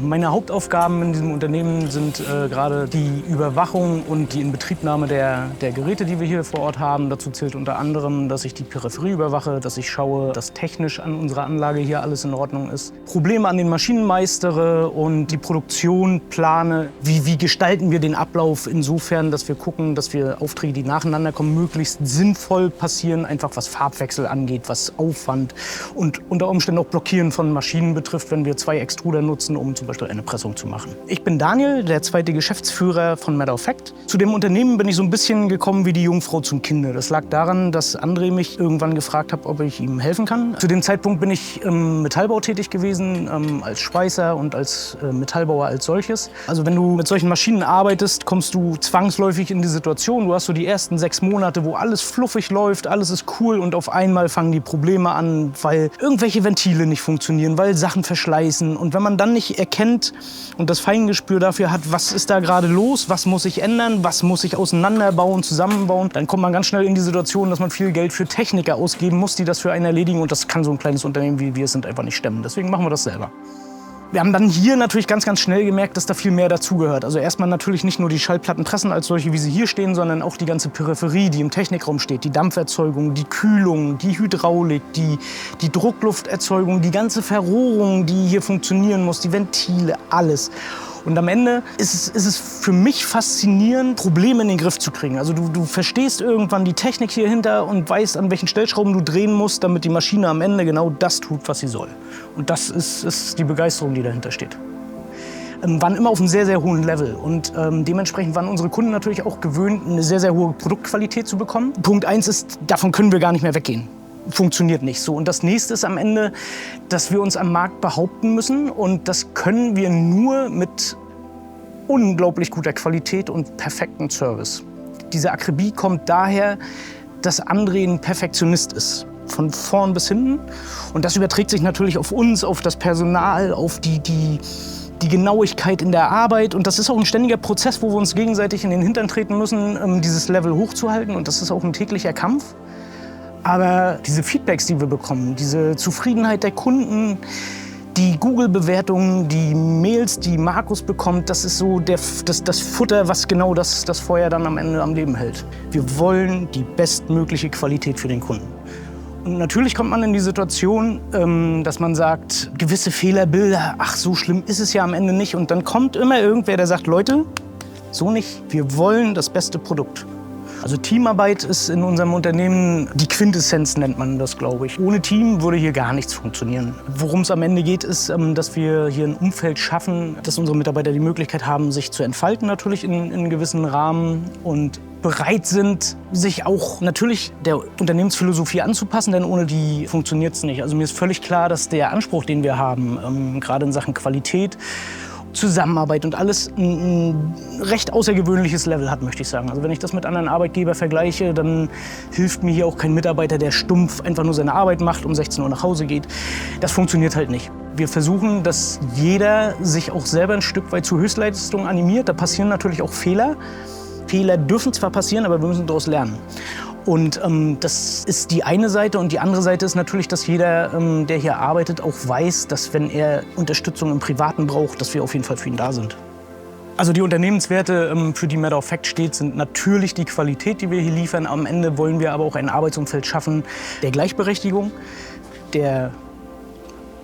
Meine Hauptaufgaben in diesem Unternehmen sind gerade die Überwachung und die Inbetriebnahme der Geräte, die wir hier vor Ort haben. Dazu zählt unter anderem, dass ich die Peripherie überwache, dass ich schaue, dass technisch an unserer Anlage hier alles in Ordnung ist. Probleme an den Maschinen meistere und die Produktion plane. Wie gestalten wir den Ablauf insofern, dass wir gucken, dass wir Aufträge, die nacheinander kommen, möglichst sinnvoll passieren. Einfach was Farbwechsel angeht, was Aufwand und unter Umständen auch Blockieren von Maschinen betrifft, wenn wir 2 Extruder nutzen, um zum Beispiel eine Pressung zu machen. Ich bin Daniel, der zweite Geschäftsführer von Matter of Fact. Zu dem Unternehmen bin ich so ein bisschen gekommen wie die Jungfrau zum Kinde. Das lag daran, dass André mich irgendwann gefragt hat, ob ich ihm helfen kann. Zu dem Zeitpunkt bin ich im Metallbau tätig gewesen, als Schweißer und als Metallbauer als solches. Also wenn du mit solchen Maschinen arbeitest, kommst du zwangsläufig in die Situation, du hast so die ersten 6 Monate, wo alles fluffig läuft, alles ist cool und auf einmal fangen die Probleme an, weil irgendwelche Ventile nicht funktionieren, weil Sachen verschleißen. Und wenn man dann nicht erkennt und das Feingespür dafür hat, was ist da gerade los, was muss ich ändern, was muss ich auseinanderbauen, zusammenbauen, dann kommt man ganz schnell in die Situation, dass man viel Geld für Techniker ausgeben muss, die das für einen erledigen. Und das kann so ein kleines Unternehmen wie wir es sind einfach nicht stemmen. Deswegen machen wir das selber. Wir haben dann hier natürlich ganz schnell gemerkt, dass da viel mehr dazugehört. Also erstmal natürlich nicht nur die Schallplattenpressen als solche, wie sie hier stehen, sondern auch die ganze Peripherie, die im Technikraum steht. Die Dampferzeugung, die Kühlung, die Hydraulik, die Drucklufterzeugung, die ganze Verrohrung, die hier funktionieren muss, die Ventile, alles. Und am Ende ist es für mich faszinierend, Probleme in den Griff zu kriegen. Also du verstehst irgendwann die Technik hier hinter und weißt, an welchen Stellschrauben du drehen musst, damit die Maschine am Ende genau das tut, was sie soll. Und das ist die Begeisterung, die dahinter steht. Waren immer auf einem sehr hohen Level und dementsprechend waren unsere Kunden natürlich auch gewöhnt, eine sehr hohe Produktqualität zu bekommen. Punkt 1 ist, davon können wir gar nicht mehr weggehen. Funktioniert nicht so. Und das nächste ist am Ende, dass wir uns am Markt behaupten müssen. Und das können wir nur mit unglaublich guter Qualität und perfektem Service. Diese Akribie kommt daher, dass André ein Perfektionist ist. Von vorn bis hinten. Und das überträgt sich natürlich auf uns, auf das Personal, auf die Genauigkeit in der Arbeit. Und das ist auch ein ständiger Prozess, wo wir uns gegenseitig in den Hintern treten müssen, dieses Level hochzuhalten. Und das ist auch ein täglicher Kampf. Aber diese Feedbacks, die wir bekommen, diese Zufriedenheit der Kunden, die Google-Bewertungen, die Mails, die Markus bekommt, das ist so das Futter, was genau das Feuer dann am Ende am Leben hält. Wir wollen die bestmögliche Qualität für den Kunden. Und natürlich kommt man in die Situation, dass man sagt, gewisse Fehlerbilder, ach, so schlimm ist es ja am Ende nicht. Und dann kommt immer irgendwer, der sagt, Leute, so nicht, wir wollen das beste Produkt. Also Teamarbeit ist in unserem Unternehmen die Quintessenz, nennt man das, glaube ich. Ohne Team würde hier gar nichts funktionieren. Worum es am Ende geht, ist, dass wir hier ein Umfeld schaffen, dass unsere Mitarbeiter die Möglichkeit haben, sich zu entfalten, natürlich in gewissen Rahmen und bereit sind, sich auch natürlich der Unternehmensphilosophie anzupassen, denn ohne die funktioniert es nicht. Also mir ist völlig klar, dass der Anspruch, den wir haben, gerade in Sachen Qualität, Zusammenarbeit und alles ein recht außergewöhnliches Level hat, möchte ich sagen. Also wenn ich das mit anderen Arbeitgebern vergleiche, dann hilft mir hier auch kein Mitarbeiter, der stumpf einfach nur seine Arbeit macht, um 16 Uhr nach Hause geht. Das funktioniert halt nicht. Wir versuchen, dass jeder sich auch selber ein Stück weit zu Höchstleistung animiert. Da passieren natürlich auch Fehler. Fehler dürfen zwar passieren, aber wir müssen daraus lernen. Und das ist die eine Seite. Und die andere Seite ist natürlich, dass jeder, der hier arbeitet, auch weiß, dass wenn er Unterstützung im Privaten braucht, dass wir auf jeden Fall für ihn da sind. Also die Unternehmenswerte, für die Matter of Fact steht, sind natürlich die Qualität, die wir hier liefern. Am Ende wollen wir aber auch ein Arbeitsumfeld schaffen der Gleichberechtigung, der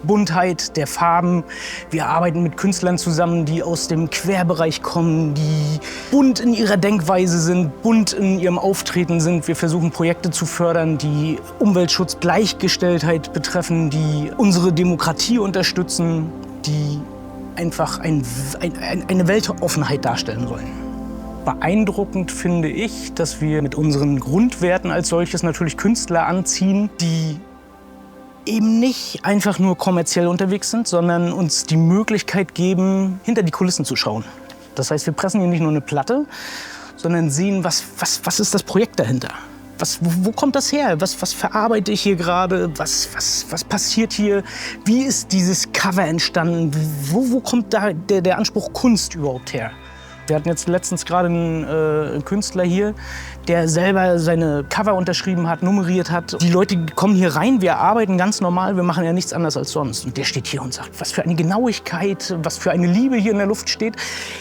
Buntheit, der Farben. Wir arbeiten mit Künstlern zusammen, die aus dem Querbereich kommen, die bunt in ihrer Denkweise sind, bunt in ihrem Auftreten sind. Wir versuchen Projekte zu fördern, die Umweltschutz, Gleichgestelltheit betreffen, die unsere Demokratie unterstützen, die einfach eine Weltoffenheit darstellen sollen. Beeindruckend finde ich, dass wir mit unseren Grundwerten als solches natürlich Künstler anziehen, die eben nicht einfach nur kommerziell unterwegs sind, sondern uns die Möglichkeit geben, hinter die Kulissen zu schauen. Das heißt, wir pressen hier nicht nur eine Platte, sondern sehen, was ist das Projekt dahinter? Wo kommt das her? Was verarbeite ich hier gerade? Was passiert hier? Wie ist dieses Cover entstanden? Wo kommt da der Anspruch Kunst überhaupt her? Wir hatten jetzt letztens gerade einen Künstler hier, der selber seine Cover unterschrieben hat, nummeriert hat. Die Leute kommen hier rein, wir arbeiten ganz normal, wir machen ja nichts anderes als sonst. Und der steht hier und sagt, was für eine Genauigkeit, was für eine Liebe hier in der Luft steht.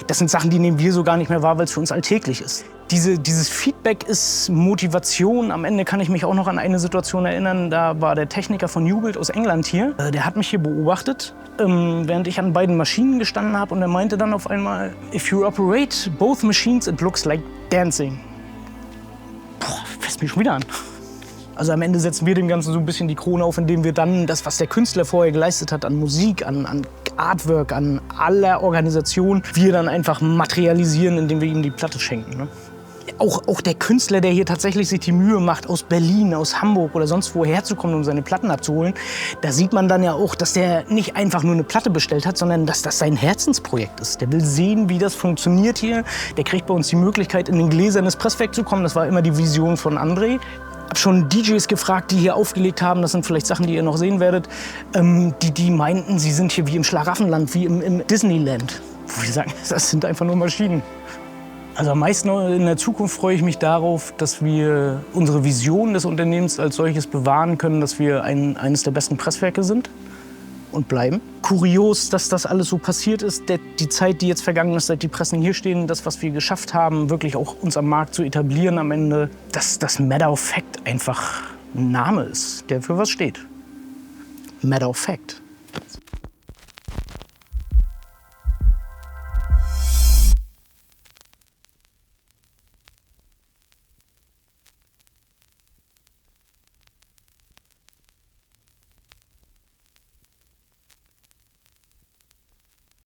Das sind Sachen, die nehmen wir so gar nicht mehr wahr, weil es für uns alltäglich ist. Dieses Feedback ist Motivation. Am Ende kann ich mich auch noch an eine Situation erinnern, da war der Techniker von Newbuild aus England hier. Der hat mich hier beobachtet, während ich an beiden Maschinen gestanden habe. Und er meinte dann auf einmal, if you operate both machines, it looks like dancing. Boah, fässt mich schon wieder an. Also am Ende setzen wir dem Ganzen so ein bisschen die Krone auf, indem wir dann das, was der Künstler vorher geleistet hat, an Musik, an Artwork, an aller Organisation, wir dann einfach materialisieren, indem wir ihm die Platte schenken. Ne? Auch der Künstler, der hier tatsächlich sich die Mühe macht, aus Berlin, aus Hamburg oder sonst wo herzukommen, um seine Platten abzuholen, da sieht man dann ja auch, dass der nicht einfach nur eine Platte bestellt hat, sondern dass das sein Herzensprojekt ist. Der will sehen, wie das funktioniert hier. Der kriegt bei uns die Möglichkeit, in ein gläsernes Presswerk zu kommen. Das war immer die Vision von André. Ich habe schon DJs gefragt, die hier aufgelegt haben, das sind vielleicht Sachen, die ihr noch sehen werdet, die meinten, sie sind hier wie im Schlaraffenland, wie im Disneyland. Wo wir sagen, das sind einfach nur Maschinen. Also am meisten in der Zukunft freue ich mich darauf, dass wir unsere Vision des Unternehmens als solches bewahren können, dass wir eines der besten Presswerke sind und bleiben. Kurios, dass das alles so passiert ist. Die Zeit, die jetzt vergangen ist, seit die Pressen hier stehen, das, was wir geschafft haben, wirklich auch uns am Markt zu etablieren am Ende, dass das Matter of Fact einfach ein Name ist, der für was steht. Matter of Fact.